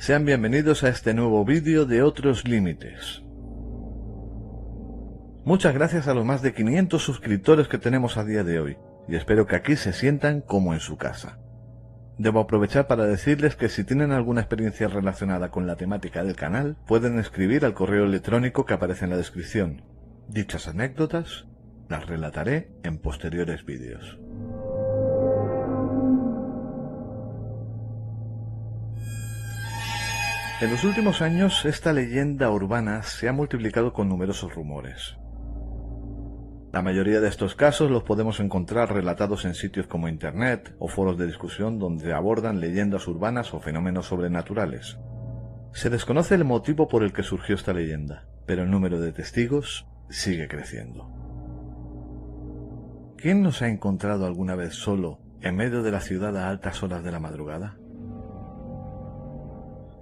Sean bienvenidos a este nuevo vídeo de Otros Límites. Muchas gracias a los más de 500 suscriptores que tenemos a día de hoy, y espero que aquí se sientan como en su casa. Debo aprovechar para decirles que si tienen alguna experiencia relacionada con la temática del canal, pueden escribir al correo electrónico que aparece en la descripción. Dichas anécdotas las relataré en posteriores vídeos. En los últimos años, esta leyenda urbana se ha multiplicado con numerosos rumores. La mayoría de estos casos los podemos encontrar relatados en sitios como Internet o foros de discusión donde abordan leyendas urbanas o fenómenos sobrenaturales. Se desconoce el motivo por el que surgió esta leyenda, pero el número de testigos sigue creciendo. ¿Quién nos ha encontrado alguna vez solo en medio de la ciudad a altas horas de la madrugada?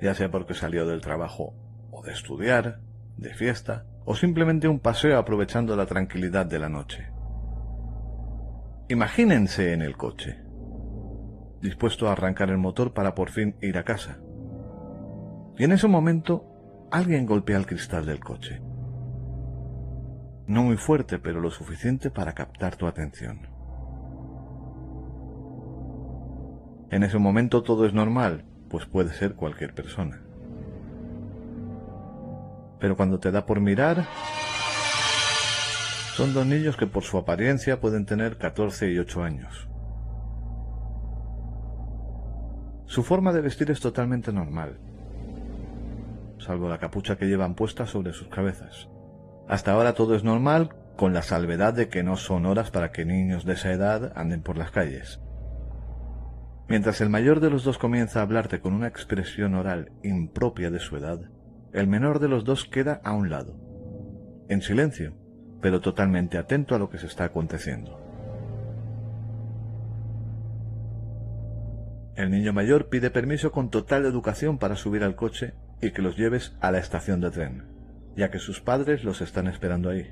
Ya sea porque salió del trabajo o de estudiar, de fiesta, o simplemente un paseo aprovechando la tranquilidad de la noche. Imagínense en el coche, dispuesto a arrancar el motor para por fin ir a casa. Y en ese momento, alguien golpea el cristal del coche. No muy fuerte, pero lo suficiente para captar tu atención. En ese momento todo es normal, pues puede ser cualquier persona. Pero cuando te da por mirar, son dos niños que por su apariencia pueden tener 14 y 8 años. Su forma de vestir es totalmente normal, salvo la capucha que llevan puesta sobre sus cabezas. Hasta ahora todo es normal, con la salvedad de que no son horas para que niños de esa edad anden por las calles. Mientras el mayor de los dos comienza a hablarte con una expresión oral impropia de su edad, el menor de los dos queda a un lado, en silencio, pero totalmente atento a lo que se está aconteciendo. El niño mayor pide permiso con total educación para subir al coche y que los lleves a la estación de tren, ya que sus padres los están esperando ahí.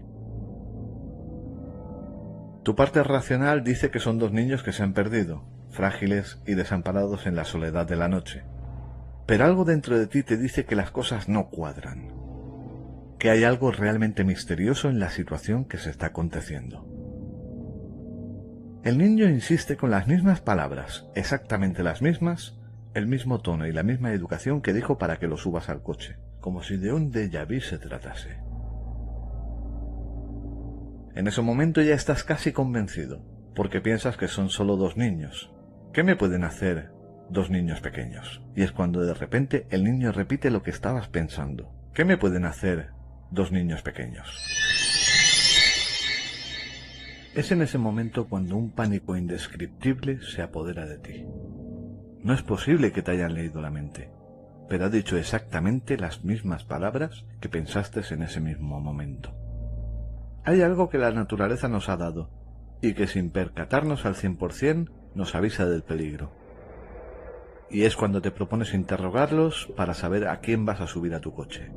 Tu parte racional dice que son dos niños que se han perdido, frágiles y desamparados en la soledad de la noche. Pero algo dentro de ti te dice que las cosas no cuadran, que hay algo realmente misterioso en la situación que se está aconteciendo. El niño insiste con las mismas palabras, exactamente las mismas, el mismo tono y la misma educación que dijo para que lo subas al coche, como si de un déjà vu se tratase. En ese momento ya estás casi convencido, porque piensas que son solo dos niños. ¿Qué me pueden hacer dos niños pequeños? Y es cuando de repente el niño repite lo que estabas pensando. ¿Qué me pueden hacer dos niños pequeños? Es en ese momento cuando un pánico indescriptible se apodera de ti. No es posible que te hayan leído la mente, pero ha dicho exactamente las mismas palabras que pensaste en ese mismo momento. Hay algo que la naturaleza nos ha dado, y que sin percatarnos al 100% nos avisa del peligro. Y es cuando te propones interrogarlos para saber a quién vas a subir a tu coche.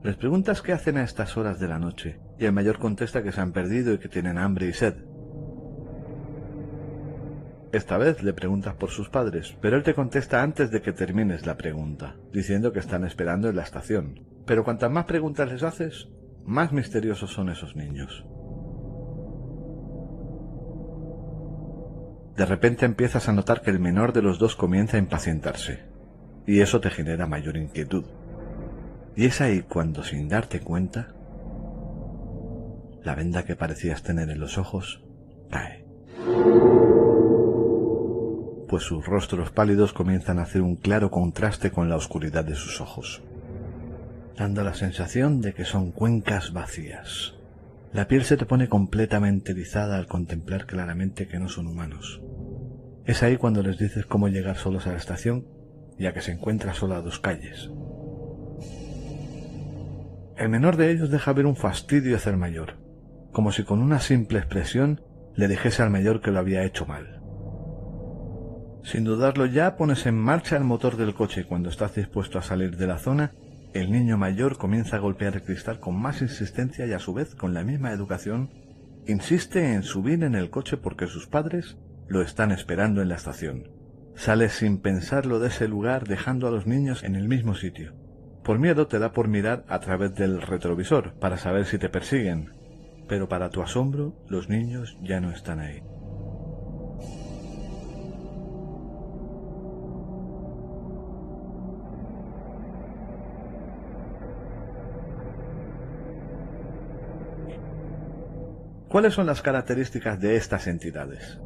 Les preguntas qué hacen a estas horas de la noche, y el mayor contesta que se han perdido y que tienen hambre y sed. Esta vez le preguntas por sus padres, pero él te contesta antes de que termines la pregunta, diciendo que están esperando en la estación. Pero cuantas más preguntas les haces, más misteriosos son esos niños. De repente empiezas a notar que el menor de los dos comienza a impacientarse, y eso te genera mayor inquietud. Y es ahí cuando, sin darte cuenta, la venda que parecías tener en los ojos cae. pues sus rostros pálidos comienzan a hacer un claro contraste con la oscuridad de sus ojos, dando la sensación de que son cuencas vacías. La piel se te pone completamente erizada al contemplar claramente que no son humanos. Es ahí cuando les dices cómo llegar solos a la estación, ya que se encuentra solo a 2 calles. El menor de ellos deja ver un fastidio hacia el mayor, como si con una simple expresión le dijese al mayor que lo había hecho mal. Sin dudarlo ya, pones en marcha el motor del coche y cuando estás dispuesto a salir de la zona, el niño mayor comienza a golpear el cristal con más insistencia y a su vez, con la misma educación, insiste en subir en el coche porque sus padres lo están esperando en la estación. Sales sin pensarlo de ese lugar dejando a los niños en el mismo sitio. Por miedo te da por mirar a través del retrovisor para saber si te persiguen, pero para tu asombro los niños ya no están ahí. ¿Cuáles son las características de estas entidades?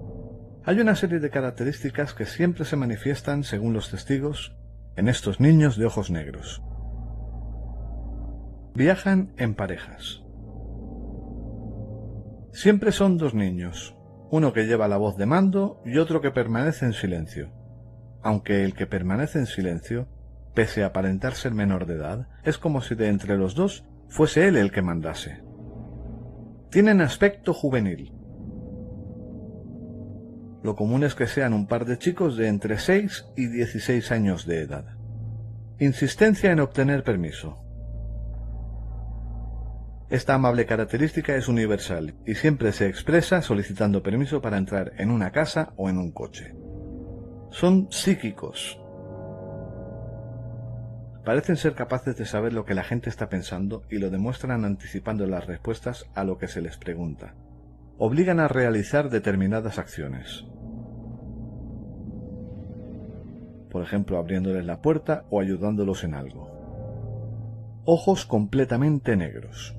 Hay una serie de características que siempre se manifiestan, según los testigos, en estos niños de ojos negros. Viajan en parejas. Siempre son 2 niños, uno que lleva la voz de mando y otro que permanece en silencio. Aunque el que permanece en silencio, pese a aparentar ser menor de edad, es como si de entre los 2 fuese él el que mandase. Tienen aspecto juvenil. Lo común es que sean un par de chicos de entre 6 y 16 años de edad. Insistencia en obtener permiso. Esta amable característica es universal y siempre se expresa solicitando permiso para entrar en una casa o en un coche. Son psíquicos. Parecen ser capaces de saber lo que la gente está pensando y lo demuestran anticipando las respuestas a lo que se les pregunta. Obligan a realizar determinadas acciones. Por ejemplo, abriéndoles la puerta o ayudándolos en algo. Ojos completamente negros.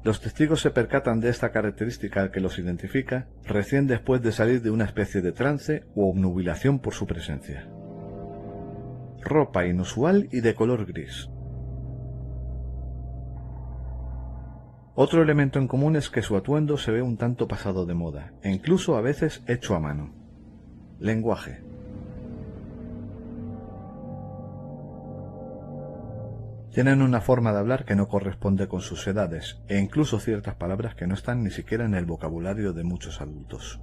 Los testigos se percatan de esta característica que los identifica recién después de salir de una especie de trance u obnubilación por su presencia. Ropa inusual y de color gris. Otro elemento en común es que su atuendo se ve un tanto pasado de moda, e incluso a veces hecho a mano. Lenguaje. Tienen una forma de hablar que no corresponde con sus edades, e incluso ciertas palabras que no están ni siquiera en el vocabulario de muchos adultos.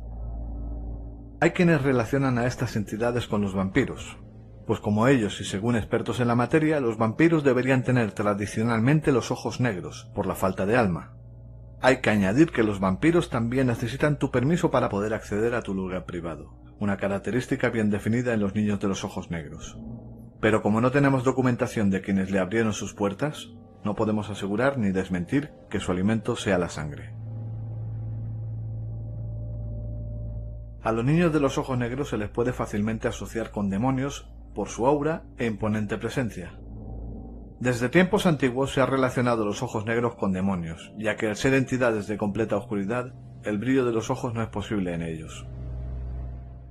Hay quienes relacionan a estas entidades con los vampiros, pues como ellos y según expertos en la materia, los vampiros deberían tener tradicionalmente los ojos negros, por la falta de alma. Hay que añadir que los vampiros también necesitan tu permiso para poder acceder a tu lugar privado, una característica bien definida en los niños de los ojos negros. Pero como no tenemos documentación de quienes le abrieron sus puertas, no podemos asegurar ni desmentir que su alimento sea la sangre. A los niños de los ojos negros se les puede fácilmente asociar con demonios por su aura e imponente presencia. Desde tiempos antiguos se ha relacionado los ojos negros con demonios, ya que al ser entidades de completa oscuridad, el brillo de los ojos no es posible en ellos.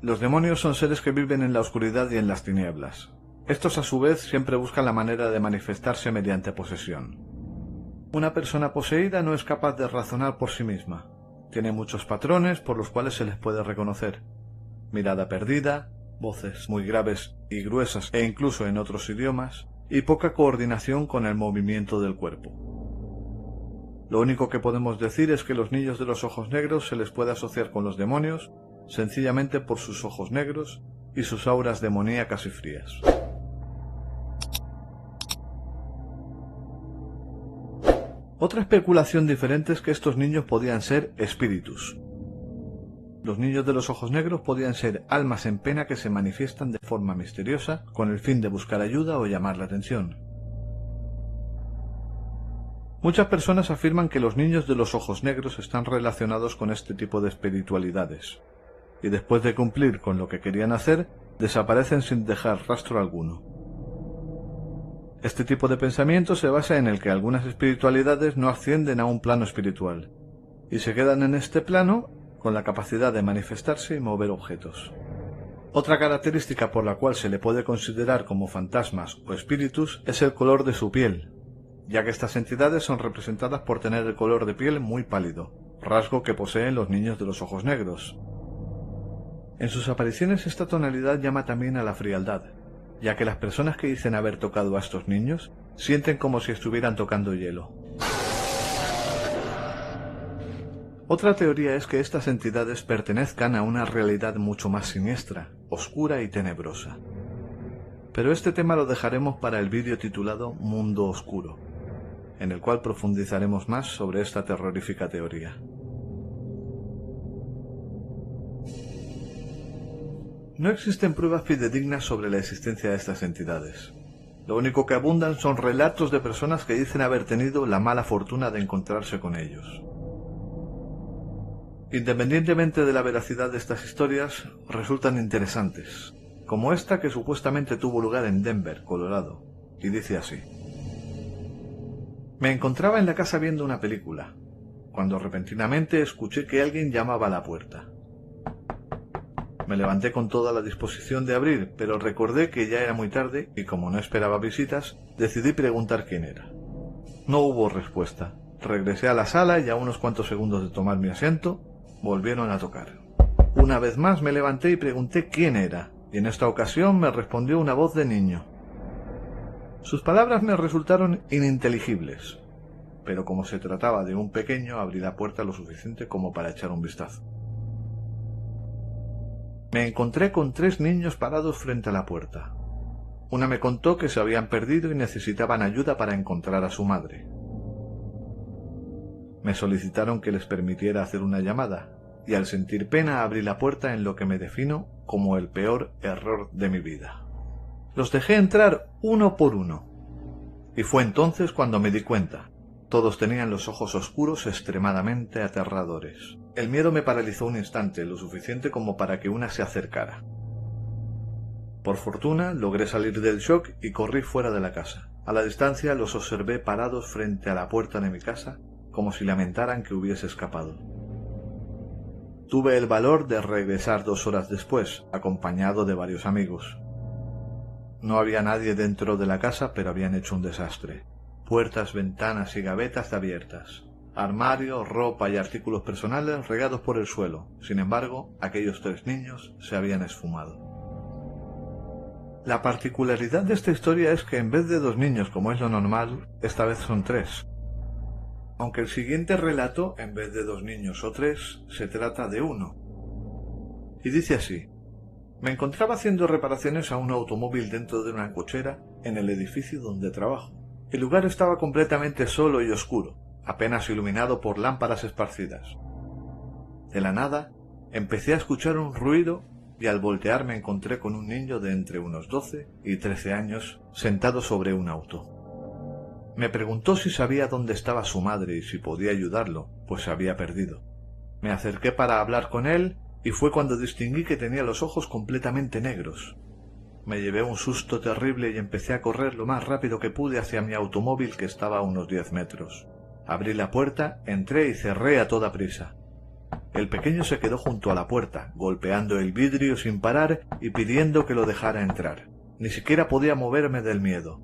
Los demonios son seres que viven en la oscuridad y en las tinieblas. Estos a su vez siempre buscan la manera de manifestarse mediante posesión. Una persona poseída no es capaz de razonar por sí misma. Tiene muchos patrones por los cuales se les puede reconocer. Mirada perdida, voces muy graves y gruesas e incluso en otros idiomas, y poca coordinación con el movimiento del cuerpo. Lo único que podemos decir es que los niños de los ojos negros se les puede asociar con los demonios sencillamente por sus ojos negros y sus auras demoníacas y frías. Otra especulación diferente es que estos niños podían ser espíritus. Los niños de los ojos negros podían ser almas en pena que se manifiestan de forma misteriosa con el fin de buscar ayuda o llamar la atención. Muchas personas afirman que los niños de los ojos negros están relacionados con este tipo de espiritualidades, y después de cumplir con lo que querían hacer, desaparecen sin dejar rastro alguno. Este tipo de pensamiento se basa en el que algunas espiritualidades no ascienden a un plano espiritual, y se quedan en este plano con la capacidad de manifestarse y mover objetos. Otra característica por la cual se le puede considerar como fantasmas o espíritus es el color de su piel, ya que estas entidades son representadas por tener el color de piel muy pálido, rasgo que poseen los niños de los ojos negros. En sus apariciones esta tonalidad llama también a la frialdad, ya que las personas que dicen haber tocado a estos niños sienten como si estuvieran tocando hielo. Otra teoría es que estas entidades pertenezcan a una realidad mucho más siniestra, oscura y tenebrosa. Pero este tema lo dejaremos para el vídeo titulado Mundo Oscuro, en el cual profundizaremos más sobre esta terrorífica teoría. No existen pruebas fidedignas sobre la existencia de estas entidades. Lo único que abundan son relatos de personas que dicen haber tenido la mala fortuna de encontrarse con ellos. Independientemente de la veracidad de estas historias, resultan interesantes, como esta que supuestamente tuvo lugar en Denver, Colorado, y dice así. Me encontraba en la casa viendo una película, cuando repentinamente escuché que alguien llamaba a la puerta. Me levanté con toda la disposición de abrir, pero recordé que ya era muy tarde y como no esperaba visitas, decidí preguntar quién era. No hubo respuesta. Regresé a la sala y a unos cuantos segundos de tomar mi asiento, volvieron a tocar. Una vez más me levanté y pregunté quién era, y en esta ocasión me respondió una voz de niño. Sus palabras me resultaron ininteligibles, pero como se trataba de un pequeño, abrí la puerta lo suficiente como para echar un vistazo. Me encontré con 3 niños parados frente a la puerta. Una me contó que se habían perdido y necesitaban ayuda para encontrar a su madre. Me solicitaron que les permitiera hacer una llamada, y al sentir pena abrí la puerta en lo que me defino como el peor error de mi vida. Los dejé entrar uno por uno, y fue entonces cuando me di cuenta. Todos tenían los ojos oscuros extremadamente aterradores. El miedo me paralizó un instante, lo suficiente como para que una se acercara. Por fortuna, logré salir del shock y corrí fuera de la casa. A la distancia los observé parados frente a la puerta de mi casa, como si lamentaran que hubiese escapado. Tuve el valor de regresar 2 horas después, acompañado de varios amigos. No había nadie dentro de la casa, pero habían hecho un desastre. Puertas, ventanas y gavetas abiertas. Armarios, ropa y artículos personales regados por el suelo. Sin embargo, aquellos 3 niños se habían esfumado. La particularidad de esta historia es que en vez de 2 niños como es lo normal, esta vez son 3. Aunque el siguiente relato, en vez de 2 niños o 3, se trata de 1. Y dice así. Me encontraba haciendo reparaciones a un automóvil dentro de una cochera en el edificio donde trabajo. El lugar estaba completamente solo y oscuro, apenas iluminado por lámparas esparcidas. De la nada, empecé a escuchar un ruido y al voltear me encontré con un niño de entre unos 12 y 13 años sentado sobre un auto. Me preguntó si sabía dónde estaba su madre y si podía ayudarlo, pues se había perdido. Me acerqué para hablar con él y fue cuando distinguí que tenía los ojos completamente negros. Me llevé un susto terrible y empecé a correr lo más rápido que pude hacia mi automóvil que estaba a unos 10 metros. Abrí la puerta, entré y cerré a toda prisa. El pequeño se quedó junto a la puerta, golpeando el vidrio sin parar y pidiendo que lo dejara entrar. Ni siquiera podía moverme del miedo.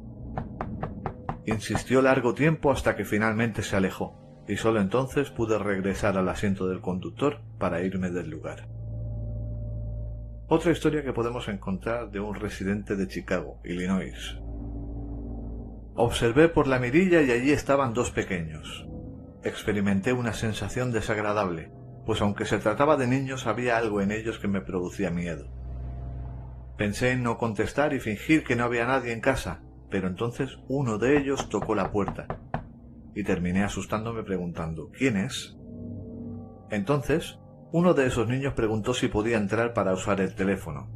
Insistió largo tiempo hasta que finalmente se alejó, y solo entonces pude regresar al asiento del conductor para irme del lugar. Otra historia que podemos encontrar de un residente de Chicago, Illinois. Observé por la mirilla y allí estaban 2 pequeños. Experimenté una sensación desagradable, pues aunque se trataba de niños había algo en ellos que me producía miedo. Pensé en no contestar y fingir que no había nadie en casa, pero entonces uno de ellos tocó la puerta, y terminé asustándome preguntando ¿quién es? Entonces, uno de esos niños preguntó si podía entrar para usar el teléfono.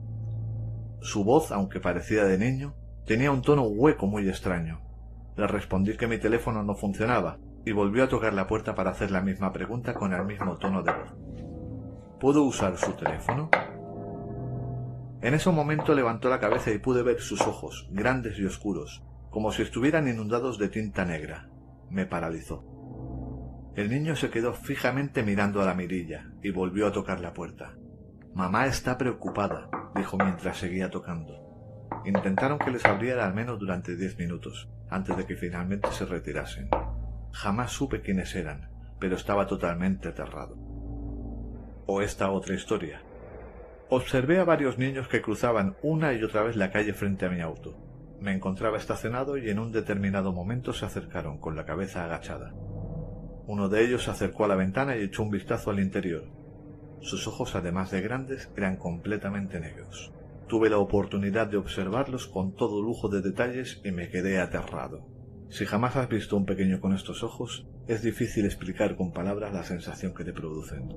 Su voz, aunque parecía de niño, tenía un tono hueco muy extraño. Le respondí que mi teléfono no funcionaba, y volvió a tocar la puerta para hacer la misma pregunta con el mismo tono de voz. ¿Puedo usar su teléfono? En ese momento levantó la cabeza y pude ver sus ojos, grandes y oscuros, como si estuvieran inundados de tinta negra. Me paralizó. El niño se quedó fijamente mirando a la mirilla y volvió a tocar la puerta. «Mamá está preocupada», dijo mientras seguía tocando. Intentaron que les abriera al menos durante 10 minutos, antes de que finalmente se retirasen. Jamás supe quiénes eran, pero estaba totalmente aterrado. O esta otra historia. Observé a varios niños que cruzaban una y otra vez la calle frente a mi auto. Me encontraba estacionado y en un determinado momento se acercaron con la cabeza agachada. Uno de ellos se acercó a la ventana y echó un vistazo al interior. Sus ojos, además de grandes, eran completamente negros. Tuve la oportunidad de observarlos con todo lujo de detalles y me quedé aterrado. Si jamás has visto un pequeño con estos ojos, es difícil explicar con palabras la sensación que te producen.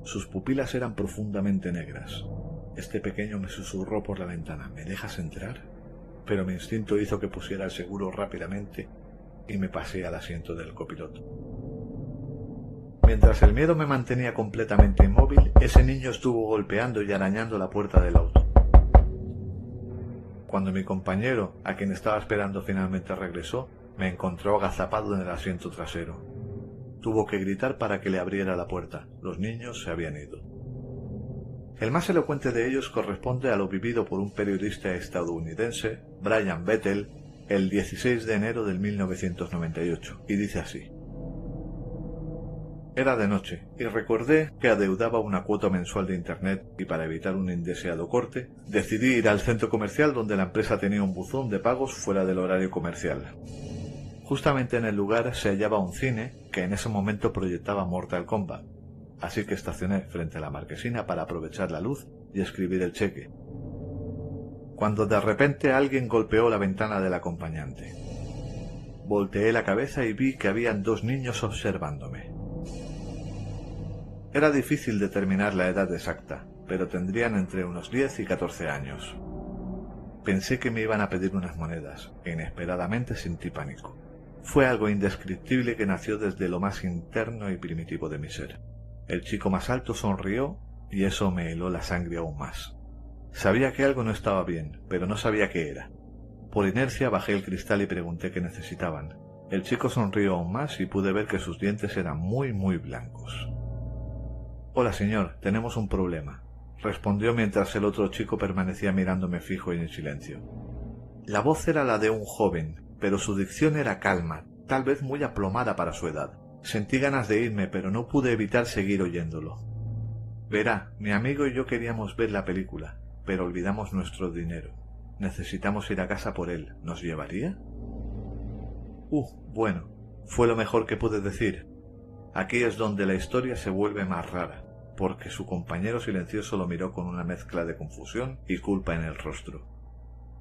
Sus pupilas eran profundamente negras. Este pequeño me susurró por la ventana: «¿Me dejas entrar?». Pero mi instinto hizo que pusiera el seguro rápidamente y me pasé al asiento del copiloto. Mientras el miedo me mantenía completamente inmóvil, ese niño estuvo golpeando y arañando la puerta del auto. Cuando mi compañero, a quien estaba esperando, finalmente regresó, me encontró agazapado en el asiento trasero. Tuvo que gritar para que le abriera la puerta. Los niños se habían ido. El más elocuente de ellos corresponde a lo vivido por un periodista estadounidense, Brian Bettel, el 16 de enero de 1998, y dice así: «Era de noche, y recordé que adeudaba una cuota mensual de Internet y para evitar un indeseado corte, decidí ir al centro comercial donde la empresa tenía un buzón de pagos fuera del horario comercial. Justamente en el lugar se hallaba un cine que en ese momento proyectaba Mortal Kombat, así que estacioné frente a la marquesina para aprovechar la luz y escribir el cheque. Cuando de repente alguien golpeó la ventana del acompañante. Volteé la cabeza y vi que habían 2 niños observándome. Era difícil determinar la edad exacta, pero tendrían entre unos 10 y 14 años. Pensé que me iban a pedir unas monedas, e inesperadamente sentí pánico. Fue algo indescriptible que nació desde lo más interno y primitivo de mi ser. El chico más alto sonrió y eso me heló la sangre aún más. Sabía que algo no estaba bien, pero no sabía qué era. Por inercia bajé el cristal y pregunté qué necesitaban. El chico sonrió aún más y pude ver que sus dientes eran muy blancos. «Hola señor, tenemos un problema», respondió mientras el otro chico permanecía mirándome fijo y en silencio. La voz era la de un joven, pero su dicción era calma, tal vez muy aplomada para su edad. Sentí ganas de irme, pero no pude evitar seguir oyéndolo. «Verá, mi amigo y yo queríamos ver la película, pero olvidamos nuestro dinero. Necesitamos ir a casa por él. ¿Nos llevaría?» Bueno, fue lo mejor que pude decir. Aquí es donde la historia se vuelve más rara, porque su compañero silencioso lo miró con una mezcla de confusión y culpa en el rostro.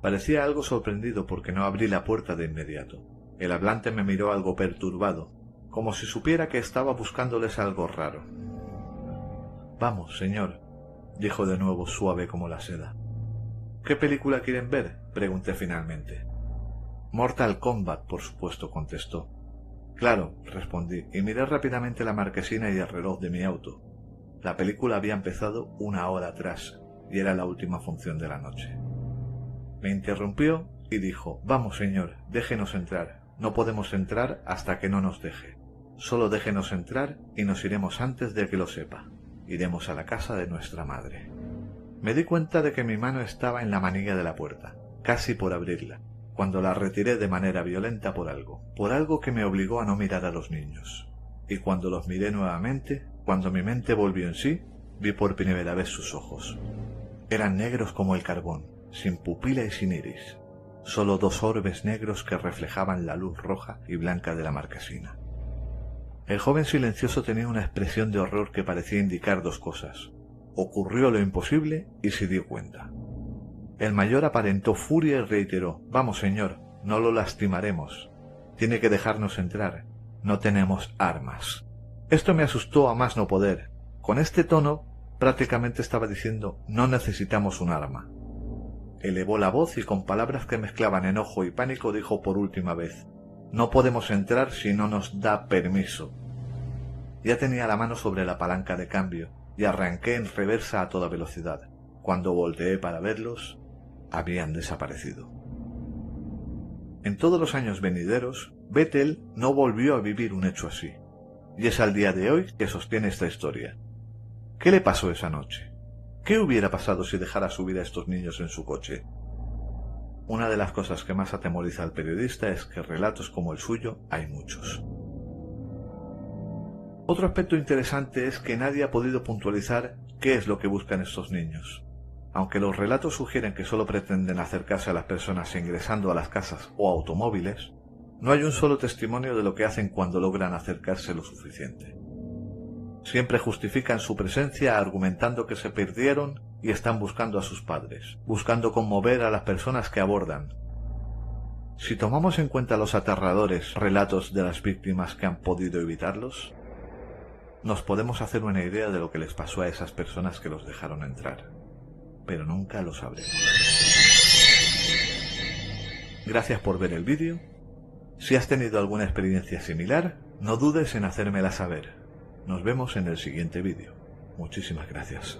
Parecía algo sorprendido porque no abrí la puerta de inmediato. El hablante me miró algo perturbado, como si supiera que estaba buscándoles algo raro. «Vamos, señor», dijo de nuevo suave como la seda. «¿Qué película quieren ver?», pregunté finalmente. «Mortal Kombat, por supuesto», contestó. «Claro», respondí, y miré rápidamente la marquesina y el reloj de mi auto. La película había empezado 1 hora atrás, y era la última función de la noche. Me interrumpió y dijo: «Vamos, señor, déjenos entrar. No podemos entrar hasta que no nos deje. Solo déjenos entrar y nos iremos antes de que lo sepa. Iremos a la casa de nuestra madre». Me di cuenta de que mi mano estaba en la manilla de la puerta, casi por abrirla, cuando la retiré de manera violenta por algo que me obligó a no mirar a los niños. Y cuando los miré nuevamente, cuando mi mente volvió en sí, vi por primera vez sus ojos. Eran negros como el carbón, sin pupila y sin iris, solo 2 orbes negros que reflejaban la luz roja y blanca de la marquesina. El joven silencioso tenía una expresión de horror que parecía indicar 2 cosas. Ocurrió lo imposible y se dio cuenta. El mayor aparentó furia y reiteró: «Vamos, señor, no lo lastimaremos. Tiene que dejarnos entrar. No tenemos armas». Esto me asustó a más no poder. Con este tono prácticamente estaba diciendo: «No necesitamos un arma». Elevó la voz y con palabras que mezclaban enojo y pánico dijo por última vez: «No podemos entrar si no nos da permiso». Ya tenía la mano sobre la palanca de cambio y arranqué en reversa a toda velocidad. Cuando volteé para verlos, habían desaparecido. En todos los años venideros, Bettel no volvió a vivir un hecho así. y es al día de hoy que sostiene esta historia. ¿Qué le pasó esa noche? ¿Qué hubiera pasado si dejara subir a estos niños en su coche? Una de las cosas que más atemoriza al periodista es que relatos como el suyo hay muchos. Otro aspecto interesante es que nadie ha podido puntualizar qué es lo que buscan estos niños. Aunque los relatos sugieren que solo pretenden acercarse a las personas ingresando a las casas o automóviles, no hay un solo testimonio de lo que hacen cuando logran acercarse lo suficiente. Siempre justifican su presencia argumentando que se perdieron y están buscando a sus padres, buscando conmover a las personas que abordan. Si tomamos en cuenta los aterradores relatos de las víctimas que han podido evitarlos, nos podemos hacer una idea de lo que les pasó a esas personas que los dejaron entrar. Pero nunca lo sabremos. Gracias por ver el vídeo. Si has tenido alguna experiencia similar, no dudes en hacérmela saber. Nos vemos en el siguiente vídeo. Muchísimas gracias.